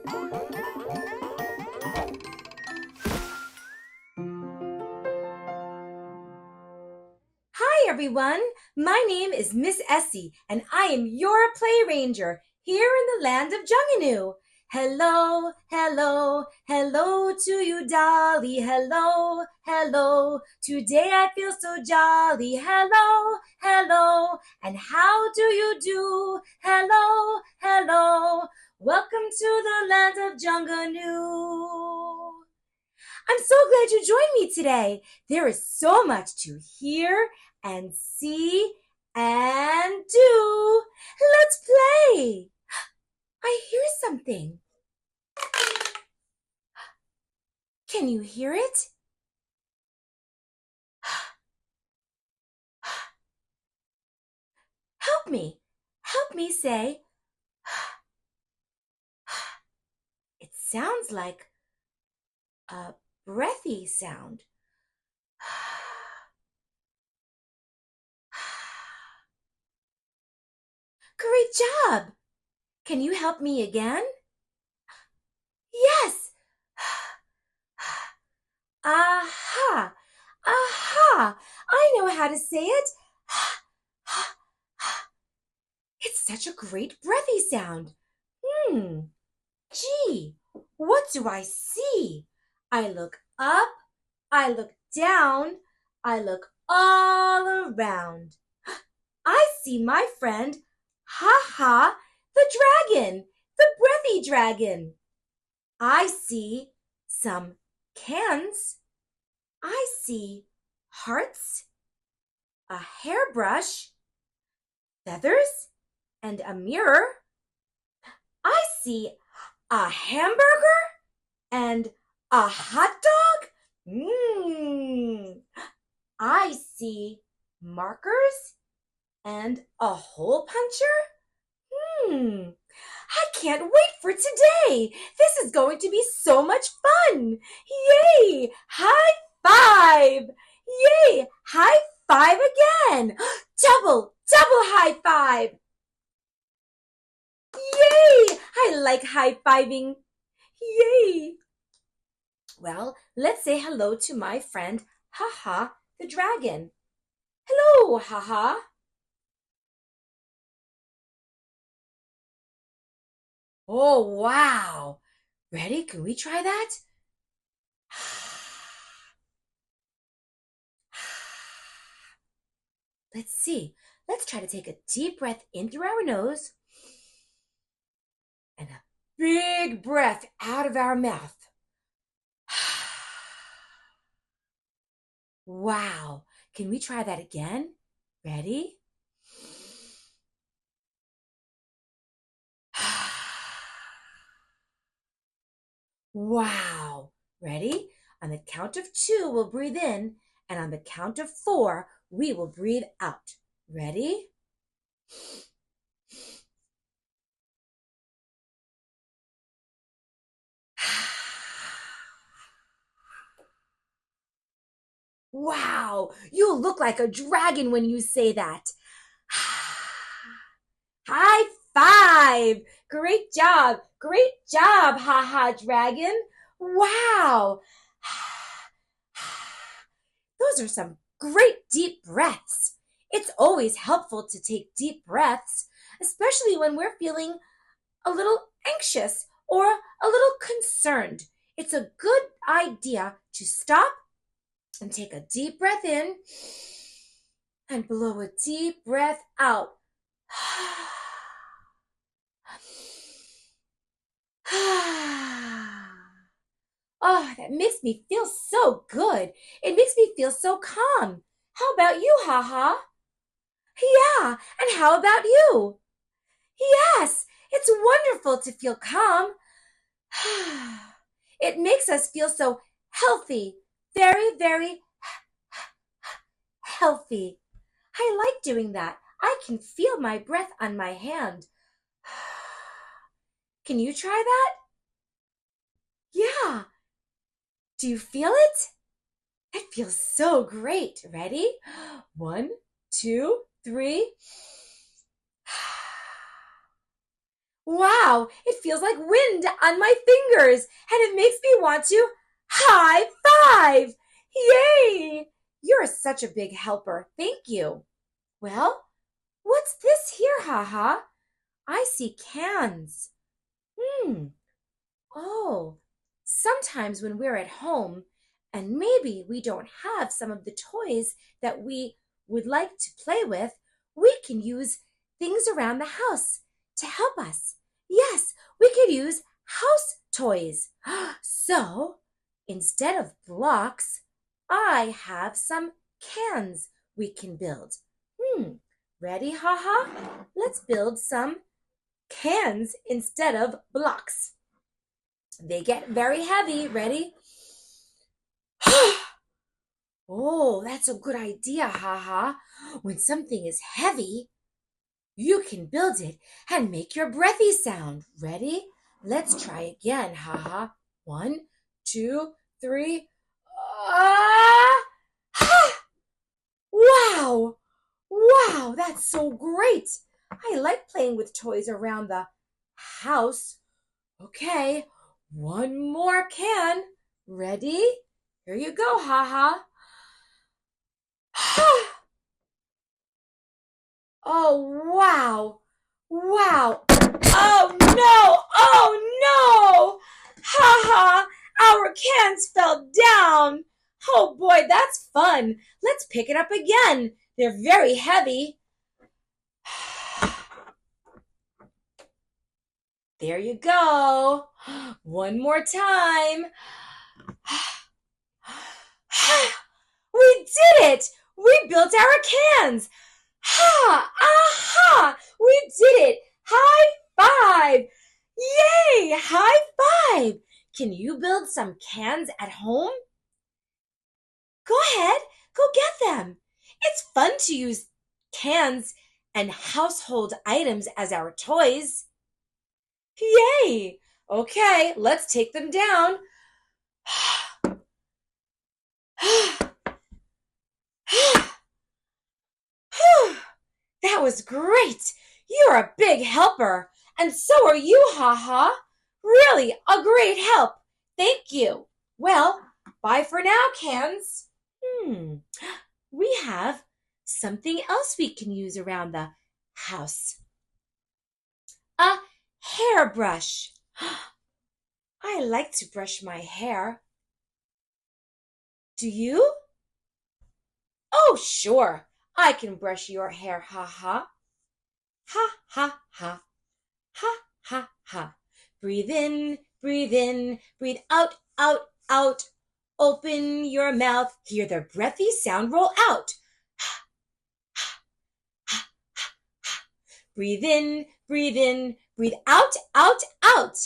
Hi everyone, my name is Miss Essie and I am your play ranger here in the land of Junganoo. Hello, hello, hello to you, Dolly. Hello, hello. Today I feel so jolly. Hello, hello. And how do you do? Hello, hello. Welcome to the land of Junganoo. I'm so glad you joined me today. There is so much to hear and see and do. Let's play. I hear something. Can you hear it? Help me. Help me say. It sounds like a breathy sound. Great job. Can you help me again? Yes. Aha. Aha. I know how to say it. It's such a great breathy sound. Gee, what do I see? I look up, I look down, I look all around. I see my friend, Ha-Ha, the dragon, the breathy dragon. I see some cans. I see hearts, a hairbrush, feathers, and a mirror. I see a hamburger and a hot dog. I see markers and a hole puncher. I can't wait for today. This is going to be so much fun. Yay! High five! Yay! High five again. Double high five. Yay! I like high-fiving. Yay! Well, let's say hello to my friend, Ha-Ha, the dragon. Hello, Ha-Ha. Oh, wow. Ready? Can we try that? Let's see. Let's try to take a deep breath in through our nose and a big breath out of our mouth. Wow. Can we try that again? Ready? Wow. Ready? On the count of 2, we'll breathe in, and on the count of 4, we will breathe out. Ready? Wow, you look like a dragon when you say that. High five! Great job, Ha-Ha dragon. Wow. Those are some great deep breaths. It's always helpful to take deep breaths, especially when we're feeling a little anxious or a little concerned. It's a good idea to stop and take a deep breath in and blow a deep breath out. Oh, that makes me feel so good. It makes me feel so calm. How about you, Ha-Ha? Yeah, and how about you? Yes, it's wonderful to feel calm. It makes us feel so healthy, very, very healthy. I like doing that. I can feel my breath on my hand. Can you try that? Yeah. Do you feel it? It feels so great. Ready? 1, 2, 3. Wow, it feels like wind on my fingers, and it makes me want to high five. Yay! You're such a big helper. Thank you. Well, what's this here, Haha? I see cans. Hmm. Oh, sometimes when we're at home and maybe we don't have some of the toys that we would like to play with, we can use things around the house to help us. Yes, we could use house toys. So, instead of blocks, I have some cans we can build. Ready, Haha? Let's build some cans instead of blocks. They get very heavy. Ready? Oh, that's a good idea, Haha. When something is heavy, you can build it and make your breathy sound. Ready? Let's try again, Haha. 1, 2, 3. Ah! Ha! Wow! Wow, that's so great. I like playing with toys around the house. Okay, one more can. Ready? Here you go, Haha. Oh, wow. Wow. Oh, no. Oh, no. Haha, our cans fell down. Oh, boy, that's fun. Let's pick it up again. They're very heavy. There you go. One more time. We did it! We built our cans! Ha! Aha! We did it! High five! Yay! High five! Can you build some cans at home? Go ahead, go get them. It's fun to use cans and household items as our toys. Yay! Okay, let's take them down. That was great! You're a big helper, and so are you, Haha. Really a great help. Thank you. Well, bye for now, cans. We have something else we can use around the house. A hairbrush. I like to brush my hair. Do you? Oh, sure. I can brush your hair, Haha. Ha, ha, ha. Ha, ha, ha. Breathe in, breathe out, out, out. Open your mouth, hear the breathy sound roll out. Breathe in, breathe out, out, out.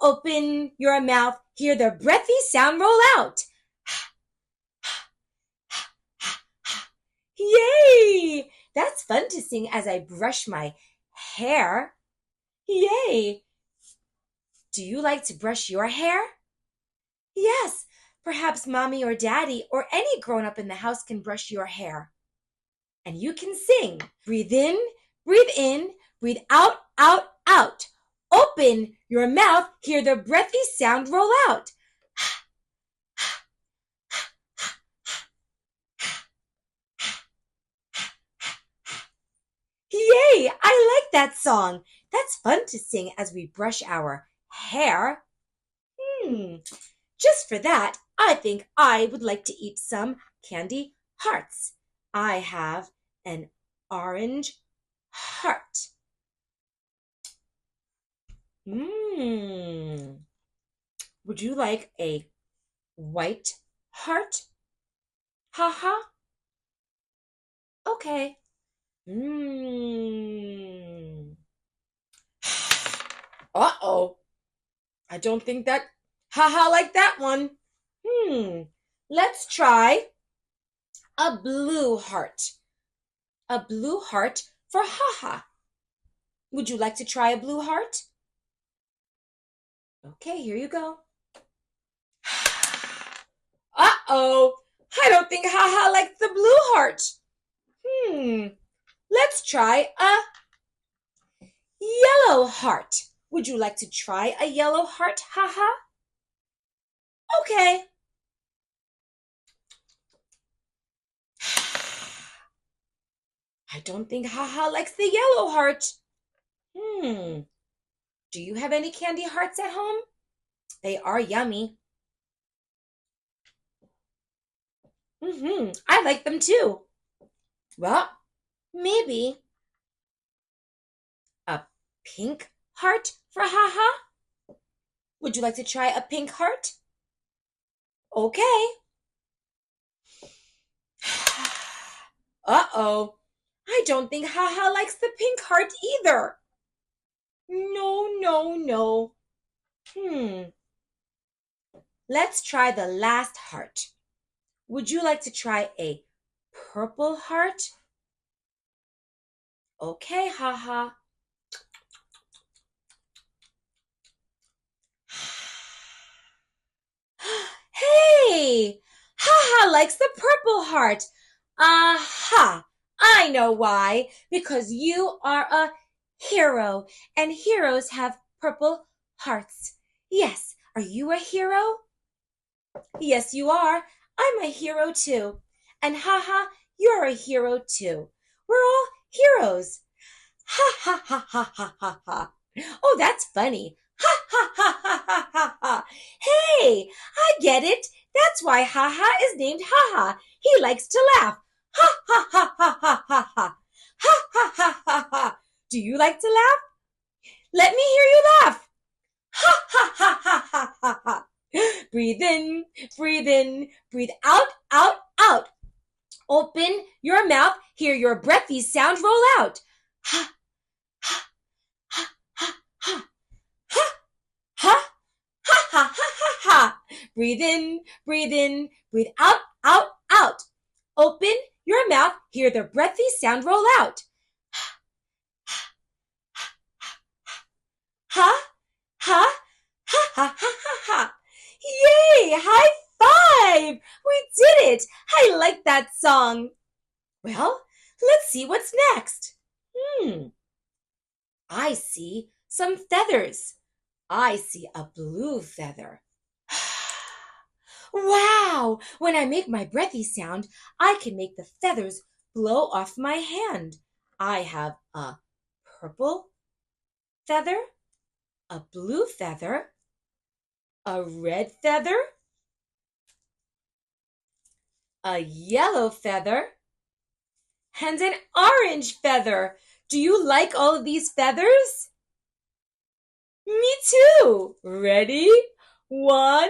Open your mouth, hear the breathy sound roll out. Yay! That's fun to sing as I brush my hair. Yay! Do you like to brush your hair? Yes, perhaps mommy or daddy or any grown-up in the house can brush your hair. And you can sing. Breathe in, breathe out, out, out. Open your mouth, hear the breathy sound roll out. Yay! I like that song. That's fun to sing as we brush our hair. Just for that, I think I would like to eat some candy hearts. I have an orange heart. Would you like a white heart? Haha. Okay. Uh-oh. I don't think that Haha like that one. Let's try a blue heart. A blue heart for Haha. Would you like to try a blue heart? Okay, here you go. Uh-oh. I don't think Haha likes the blue heart. Let's try a yellow heart. Would you like to try a yellow heart, haha? Okay. I don't think haha likes the yellow heart. Do you have any candy hearts at home? They are yummy. I like them too. Well, maybe a pink heart for haha? Would you like to try a pink heart? Okay. Uh-oh. I don't think haha likes the pink heart either. No, no, no. Let's try the last heart. Would you like to try a purple heart? Okay, haha. Hey! Haha likes the purple heart. Aha! I know why. Because you are a hero, and heroes have purple hearts. Yes, are you a hero? Yes, you are. I'm a hero too. And haha, you're a hero too. We're all heroes. Ha ha ha ha ha ha ha. Oh, that's funny. Ha ha ha ha ha ha ha. Hey, I get it. That's why haha is named haha. He likes to laugh. Ha ha ha ha ha ha ha. Ha ha ha ha ha. Do you like to laugh? Let me hear you laugh. Ha ha ha ha ha ha ha. Breathe in, breathe out, out, out. Open your mouth, hear your breathy sound roll out. Ha, ha, ha, ha, ha, ha, ha, ha, ha, ha, ha. Breathe in, breathe out, out, out. Open your mouth, hear the breathy sound roll out. Ha, ha, ha, ha, ha, ha, ha. Yay! High five! We did it! I like that song. Well, let's see what's next. I see some feathers. I see a blue feather. Wow! When I make my breathy sound, I can make the feathers blow off my hand. I have a purple feather, a blue feather, a red feather, a yellow feather, and an orange feather. Do you like all of these feathers? Me too. Ready? 1,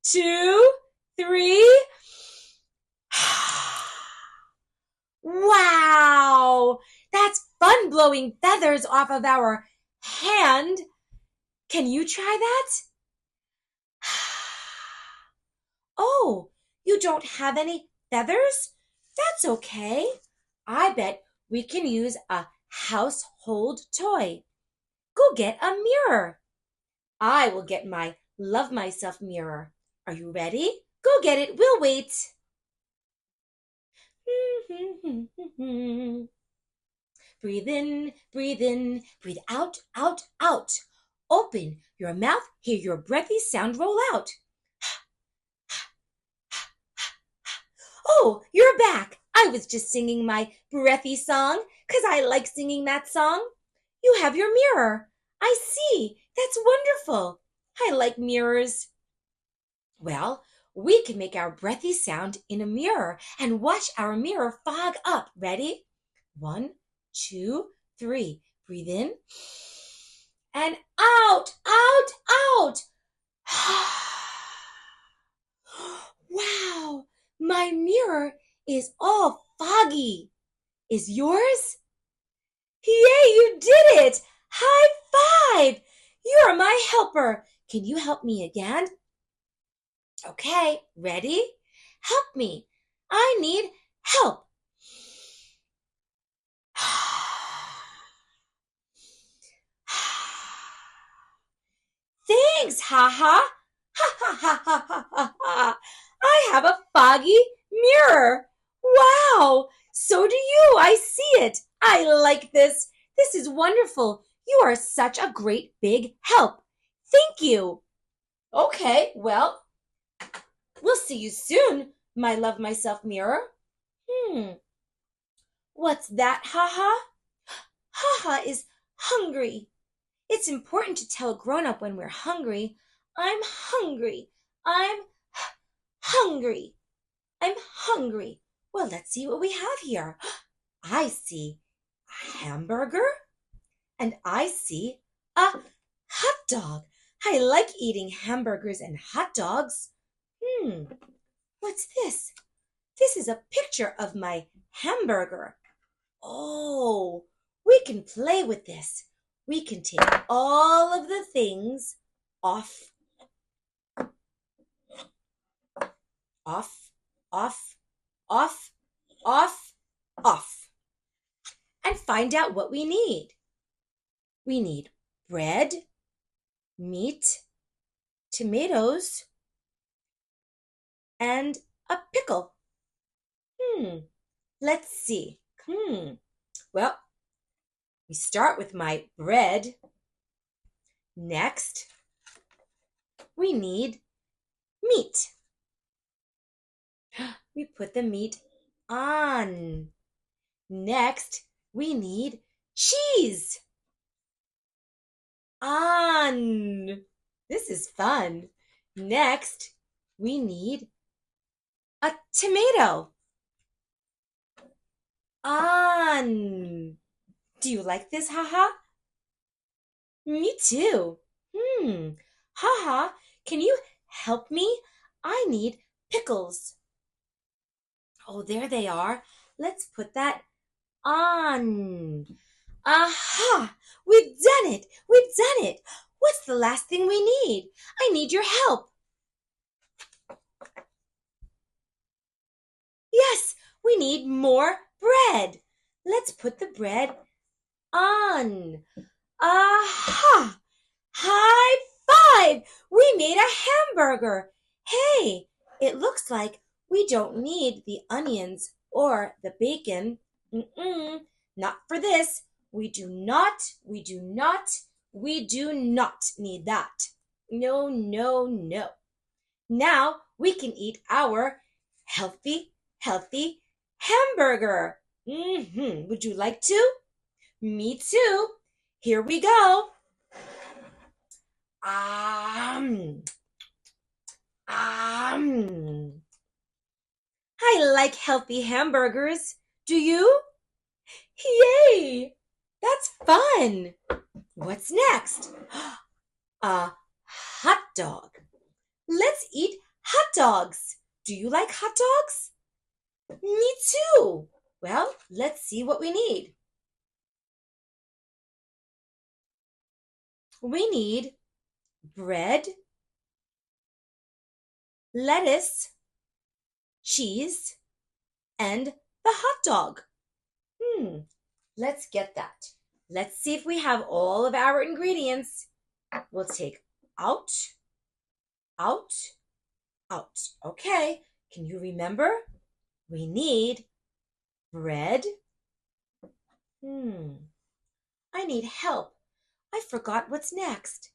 2, 3. Wow! That's fun blowing feathers off of our hand. Can you try that? Oh, you don't have any feathers? That's okay. I bet we can use a household toy. Go get a mirror. I will get my Love Myself mirror. Are you ready? Go get it. We'll wait. Breathe in, breathe out, out, out. Open your mouth, hear your breathy sound roll out. Oh, you're back. I was just singing my breathy song because I like singing that song. You have your mirror. I see. That's wonderful. I like mirrors. Well, we can make our breathy sound in a mirror and watch our mirror fog up. Ready? 1, 2, 3. Breathe in and out, out, out. Wow, my mirror is all foggy. Is yours? Yay, you did it! High five! You're my helper. Can you help me again? Okay, ready? Help me. I need help. Thanks, haha. Ha ha ha ha ha ha ha. I have a foggy mirror. Wow, so do you. I see it. I like this. This is wonderful. You are such a great big help. Thank you. Okay, well, we'll see you soon, my love myself mirror. What's that, Haha? Haha is hungry. It's important to tell a grown-up when we're hungry. I'm hungry. I'm hungry. I'm hungry. Well, let's see what we have here. I see a hamburger and I see a hot dog. I like eating hamburgers and hot dogs. What's this? This is a picture of my hamburger. Oh, we can play with this. We can take all of the things off, off, off, off, off, off, and find out what we need. We need bread, meat, tomatoes, and a pickle. Let's see. Well, we start with my bread. Next, we need meat. We put the meat on. Next, we need cheese. On. This is fun. Next, we need a tomato. On. Do you like this, Haha? Me too. Haha, can you help me? I need pickles. Oh, there they are. Let's put that on. Aha! We've done it! We've done it! What's the last thing we need? I need your help. Yes, we need more bread. Let's put the bread on. Aha! High five! We made a hamburger. Hey, it looks like we don't need the onions or the bacon. Not for this. We do not need that. No, no, no. Now we can eat our healthy hamburger. Would you like to? Me too. Here we go. I like healthy hamburgers. Do you? Yay! That's fun. What's next? A hot dog. Let's eat hot dogs. Do you like hot dogs? Me too. Well, let's see what we need. We need bread, lettuce, cheese, and the hot dog. Let's get that. Let's see if we have all of our ingredients. We'll take out. Okay, can you remember? We need bread. I need help. I forgot what's next.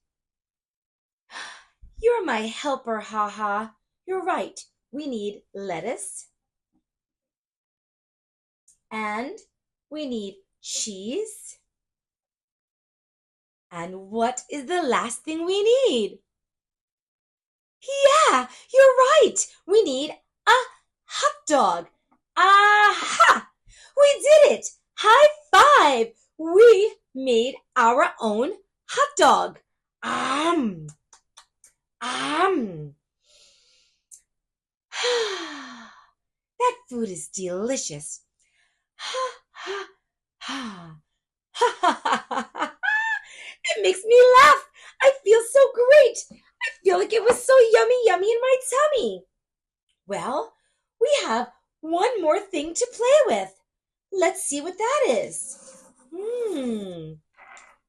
You're my helper, Haha. You're right. We need lettuce. And we need cheese. And what is the last thing we need? Yeah, you're right. We need a hot dog. Aha! We did it. High five. We made our own hot dog. That food is delicious. It makes me laugh. I feel so great. I feel like it was so yummy in my tummy. Well, we have one more thing to play with. Let's see what that is.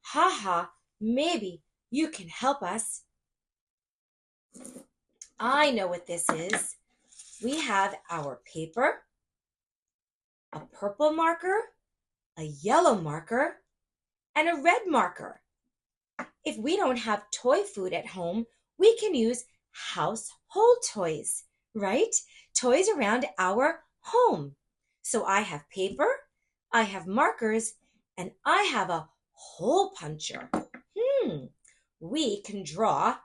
Haha, maybe you can help us. I know what this is. We have our paper, a purple marker, a yellow marker, and a red marker. If we don't have toy food at home, we can use household toys, right? Toys around our home. So I have paper, I have markers, and I have a hole puncher. We can draw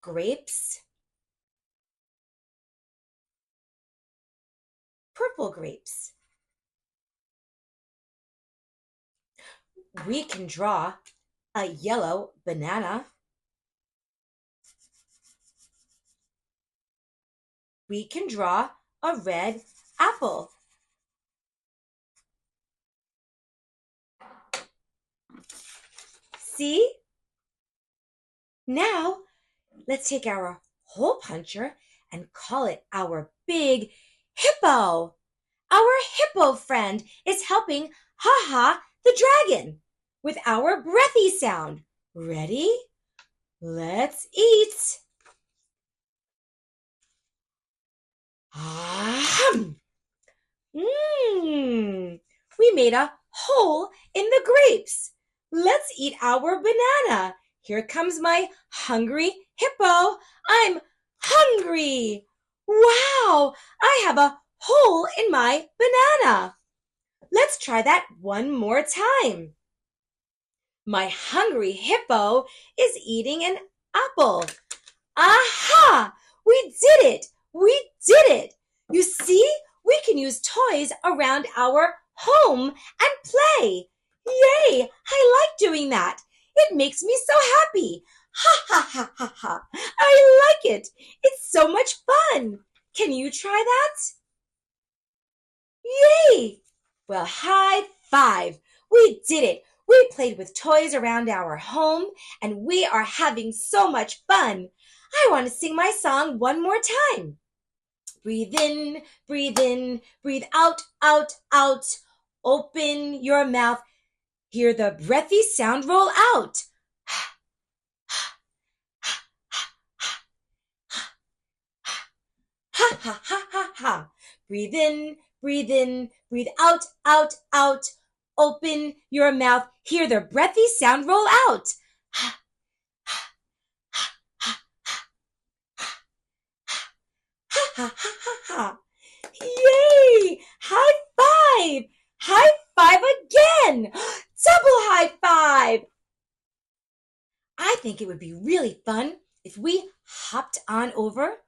grapes, purple grapes. We can draw a yellow banana. We can draw a red apple. See? Now, let's take our hole puncher and call it our big hippo. Our hippo friend is helping Ha-Ha the dragon with our breathy sound. Ready? Let's eat. We made a hole in the grapes. Let's eat our banana. Here comes my hungry hippo. I'm hungry. Wow, I have a hole in my banana. Let's try that one more time. My hungry hippo is eating an apple. Aha! We did it! We did it! You see, we can use toys around our home and play. Yay! I like doing that. It makes me so happy. Ha ha ha ha ha. I like it. It's so much fun. Can you try that? Yay! Well, high five. We did it. We played with toys around our home, and we are having so much fun. I want to sing my song one more time. Breathe in, breathe out, out, out. Open your mouth. Hear the breathy sound roll out. Ha, ha, ha, ha, ha. Breathe in, breathe out, out, out. Open your mouth. Hear the breathy sound roll out. Ha, ha, ha, ha, ha, ha, ha, ha, ha. Yay! High five! High five again! Double high five! I think it would be really fun if we hopped on over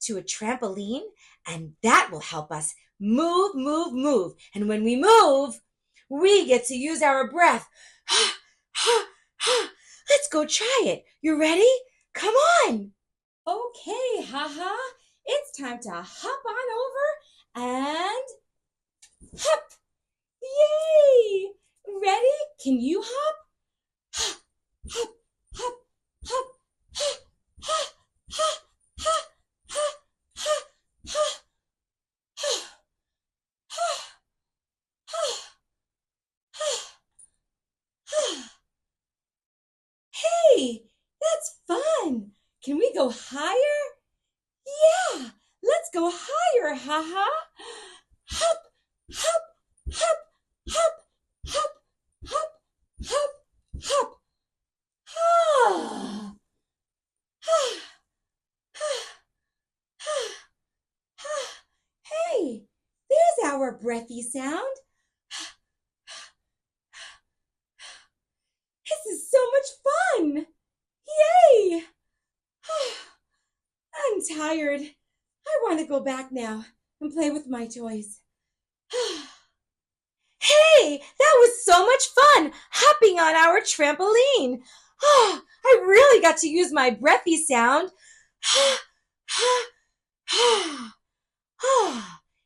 to a trampoline, and that will help us move, move, move. And when we move, we get to use our breath. Let's go try it. You ready? Come on. Okay, Ha-Ha. It's time to hop on over and hop. Yay! Ready? Can you hop? Hop, hop, hop, hop, hop, hop, hop, hop, hop, hop, hop. Hey, that's fun. Can we go higher? Yeah, let's go higher, Ha-Ha. Hop, hop, hop, hop, hop, hop, hop, hop. Hey, there's our breathy sound. This is so much fun. Yay! I'm tired. I want to go back now and play with my toys. Hey, that was so much fun hopping on our trampoline. I really got to use my breathy sound.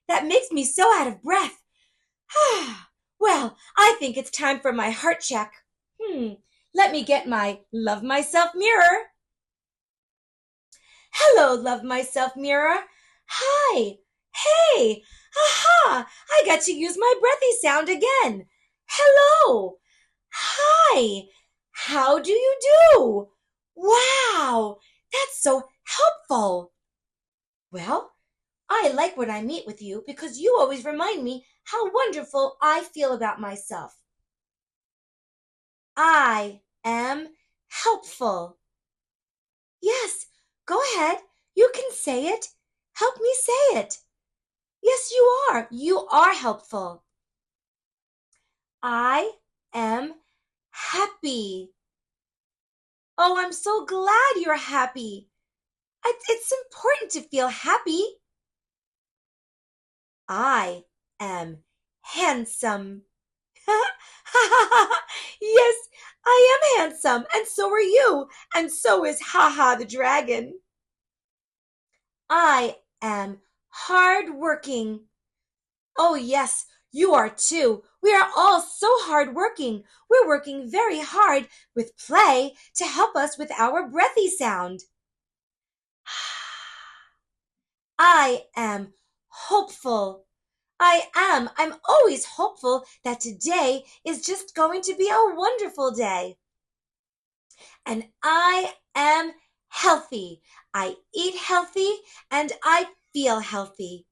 That makes me so out of breath. Well, I think it's time for my heart check. Let me get my Love Myself mirror. Hello, Love Myself mirror. Hi. Hey. Aha! I got to use my breathy sound again. Hello. Hi. How do you do? Wow, that's so helpful. Well, I like when I meet with you because you always remind me how wonderful I feel about myself. I am helpful. Yes, go ahead. You can say it. Help me say it. Yes, you are. You are helpful. I am happy. Oh, I'm so glad you're happy. It's important to feel happy. I am handsome. Yes, I am handsome, and so are you, and so is Haha the dragon. I am hardworking. Oh, yes, you are too. We are all so hardworking. We're working very hard with play to help us with our breathy sound. I am hopeful. I'm always hopeful that today is just going to be a wonderful day. And I am healthy. I eat healthy and I feel healthy.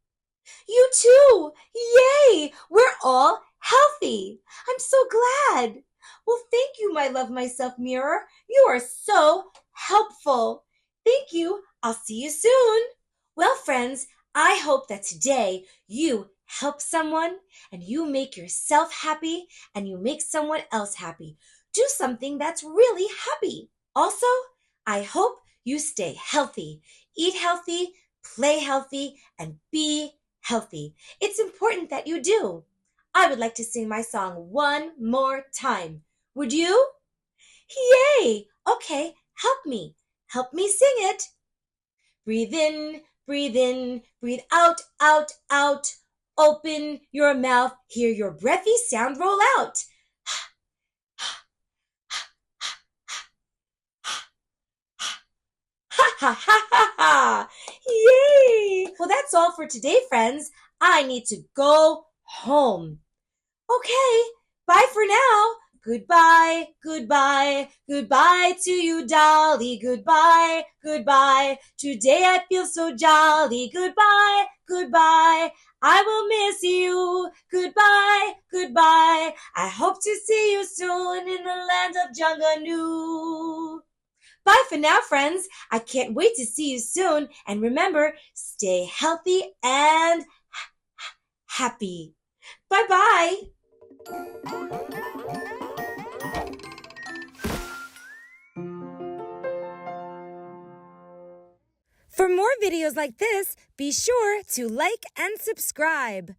You too! Yay! We're all healthy. I'm so glad. Well, thank you, my love myself mirror. You are so helpful. Thank you. I'll see you soon. Well, friends, I hope that today you help someone and you make yourself happy and you make someone else happy. Do something that's really happy. Also, I hope you stay healthy, eat healthy, play healthy, and be healthy. It's important that you do. I would like to sing my song one more time. Would you? Yay! Okay, help me. Help me sing it. Breathe in, breathe in, breathe out, out, out. Open your mouth, hear your breathy sound roll out. Ha ha ha ha ha! Yay! Well, that's all for today, friends. I need to go home. Okay, bye for now. Goodbye, goodbye, goodbye to you, Dolly. Goodbye, goodbye. Today I feel so jolly. Goodbye, goodbye. I will miss you. Goodbye, goodbye. I hope to see you soon in the land of Junganoo. Bye for now, friends. I can't wait to see you soon. And remember, stay healthy and happy. Bye-bye. For more videos like this, be sure to like and subscribe.